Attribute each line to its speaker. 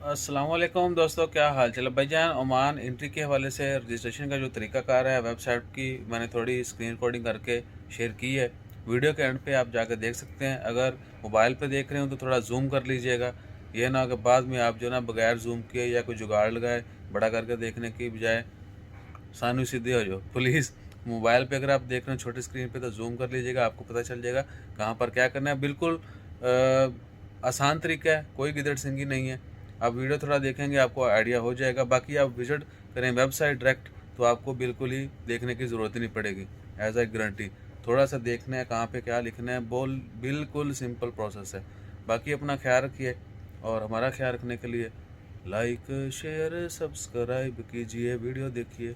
Speaker 1: अस्सलाम वालेकुम दोस्तों, क्या हाल चाल है भाईजान। ओमान एंट्री के हवाले से रजिस्ट्रेशन का जो तरीकाकार है वेबसाइट की मैंने थोड़ी स्क्रीन रिकॉर्डिंग करके शेयर की है। वीडियो के एंड पे आप जाकर देख सकते हैं। अगर मोबाइल पे देख रहे हो तो थोड़ा जूम कर लीजिएगा। ये ना कि बाद में आप जो ना बगैर जूम किए या कोई जुगाड़ लगाए बड़ा करके देखने की बजाय सानू सीधे हो जाओ। प्लीज़ मोबाइल पे अगर आप देख रहे हो छोटी स्क्रीन पे तो जूम कर लीजिएगा, आपको पता चल जाएगा कहाँ पर क्या करना है। बिल्कुल आसान तरीका है, कोई गिदड़ सिंगी नहीं है। आप वीडियो थोड़ा देखेंगे आपको आइडिया हो जाएगा। बाकी आप विजिट करें वेबसाइट डायरेक्ट तो आपको बिल्कुल ही देखने की ज़रूरत ही नहीं पड़ेगी। एज ए गारंटी थोड़ा सा देखना है कहाँ पे क्या लिखना है, बोल बिल्कुल सिंपल प्रोसेस है। बाकी अपना ख्याल रखिए और हमारा ख्याल रखने के लिए लाइक शेयर सब्सक्राइब कीजिए, वीडियो देखिए।